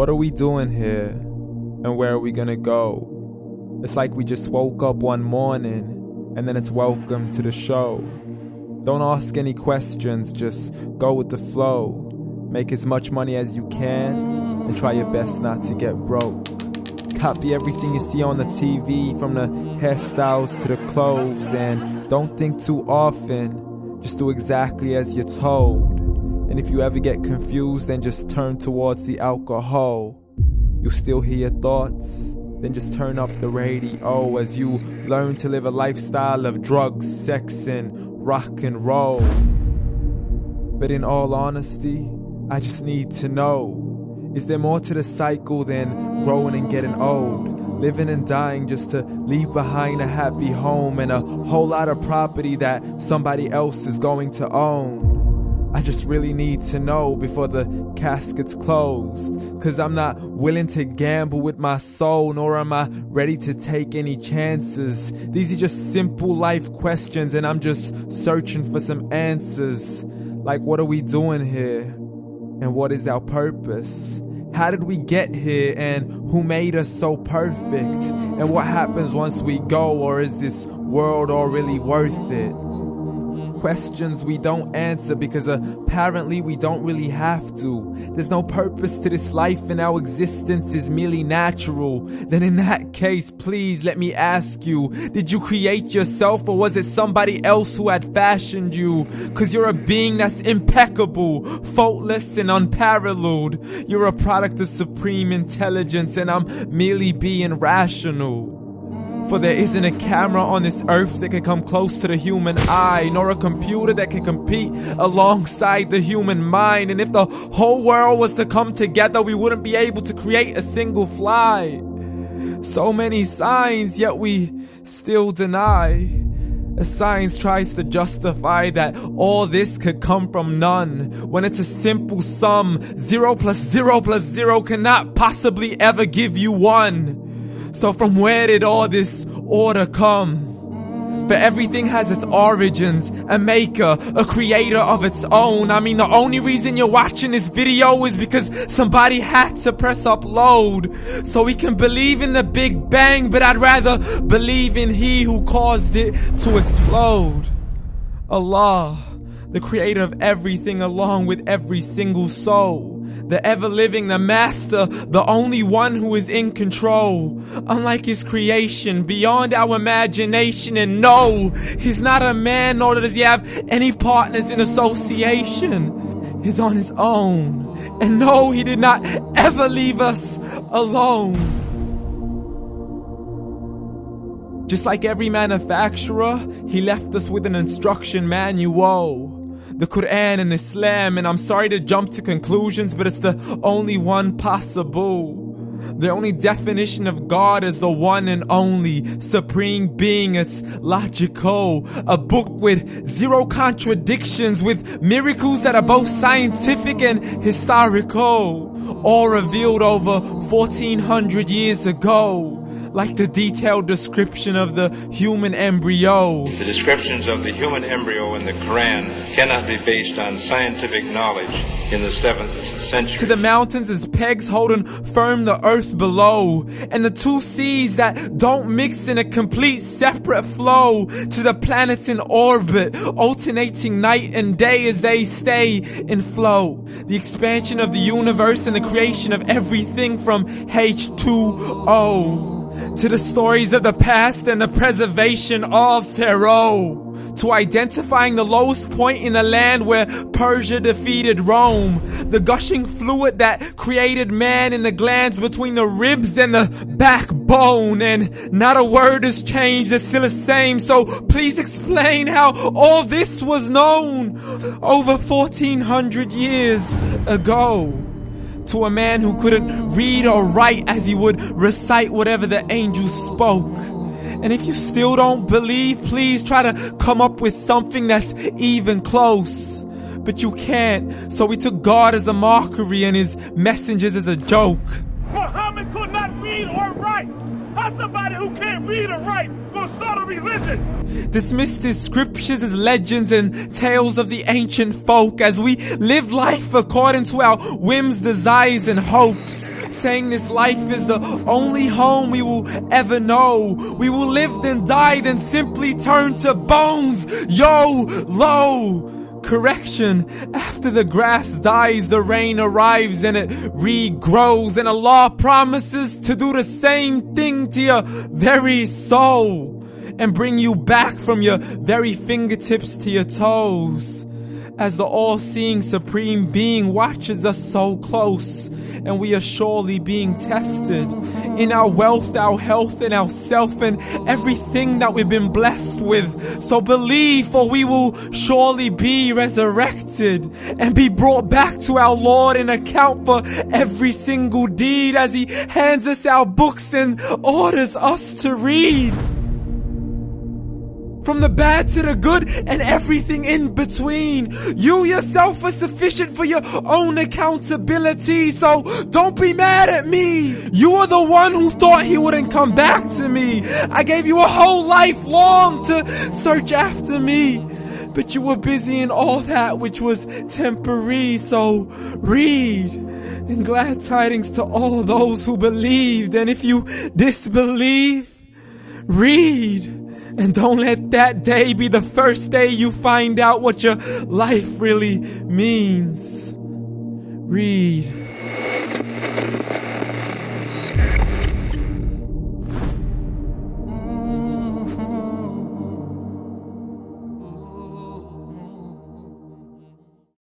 What are we doing here? And where are we gonna go? It's like we just woke up one morning and then it's welcome to the show. Don't ask any questions, just go with the flow. Make as much money as you can and try your best not to get broke. Copy everything you see on the TV, from the hairstyles to the clothes, and don't think too often, just do exactly as you're told. And if you ever get confused, then just turn towards the alcohol. You'll still hear your thoughts, then just turn up the radio as you learn to live a lifestyle of drugs, sex, and rock and roll. But in all honesty, I just need to know, is there more to the cycle than growing and getting old? Living and dying just to leave behind a happy home and a whole lot of property that somebody else is going to own. I just really need to know before the casket's closed, 'cause I'm not willing to gamble with my soul, nor am I ready to take any chances. These are just simple life questions and I'm just searching for some answers. Like, what are we doing here? And what is our purpose? How did we get here, and who made us so perfect? And what happens once we go, or is this world all really worth it? Questions we don't answer because apparently we don't really have to. There's no purpose to this life and our existence is merely natural. Then in that case, please let me ask you, did you create yourself, or was it somebody else who had fashioned you? 'Cause you're a being that's impeccable, faultless and unparalleled. You're a product of supreme intelligence and I'm merely being rational. For there isn't a camera on this earth that can come close to the human eye, nor a computer that can compete alongside the human mind. And if the whole world was to come together, we wouldn't be able to create a single fly. So many signs, yet we still deny. As science tries to justify that all this could come from none, when it's a simple sum. 0 plus 0 plus 0 cannot possibly ever give you 1. So from where did all this order come? For everything has its origins, a maker, a creator of its own. I mean, the only reason you're watching this video is because somebody had to press upload. So we can believe in the Big Bang, but I'd rather believe in He who caused it to explode. Allah, the creator of everything along with every single soul. The ever-living, the master, the only one who is in control. Unlike his creation, beyond our imagination. And no, he's not a man, nor does he have any partners in association. He's on his own. And no, he did not ever leave us alone. Just like every manufacturer, he left us with an instruction manual. The Quran and Islam, and I'm sorry to jump to conclusions, but it's the only one possible. The only definition of God is the one and only supreme being. It's logical. A book with 0 contradictions, with miracles that are both scientific and historical, all revealed over 1400 years ago. Like the detailed description of the human embryo. The descriptions of the human embryo in the Quran cannot be based on scientific knowledge in the 7th century. To the mountains as pegs holding firm the earth below, and the 2 seas that don't mix in a complete separate flow. To the planets in orbit, alternating night and day as they stay in flow. The expansion of the universe and the creation of everything from H2O. To the stories of the past and the preservation of Pharaoh. To identifying the lowest point in the land where Persia defeated Rome. The gushing fluid that created man in the glands between the ribs and the backbone. And not a word has changed, it's still the same. So please explain how all this was known over 1400 years ago. To a man who couldn't read or write, as he would recite whatever the angels spoke. And if you still don't believe, please try to come up with something that's even close. But you can't, so we took God as a mockery and his messengers as a joke. Muhammad could not read or write. How somebody who can't read or write gonna start a religion? Dismissed his scriptures as legends and tales of the ancient folk, as we live life according to our whims, desires, and hopes. saying this life is the only home we will ever know. We will live then die, then simply turn to bones. YOLO! Correction, after the grass dies, the rain arrives and it regrows, and Allah promises to do the same thing to your very soul and bring you back from your very fingertips to your toes, as the all-seeing supreme being watches us so close, and we are surely being tested in our wealth, our health, and our self, and everything that we've been blessed with. So believe, for we will surely be resurrected and be brought back to our Lord and account for every single deed, as He hands us our books and orders us to read. From the bad to the good and everything in between. You yourself are sufficient for your own accountability, so don't be mad at me. You are the one who thought He wouldn't come back to me. I gave you a whole life long to search after me, but you were busy in all that which was temporary. So read, and glad tidings to all those who believed. And if you disbelieve, read. And don't let that day be the first day you find out what your life really means. Read.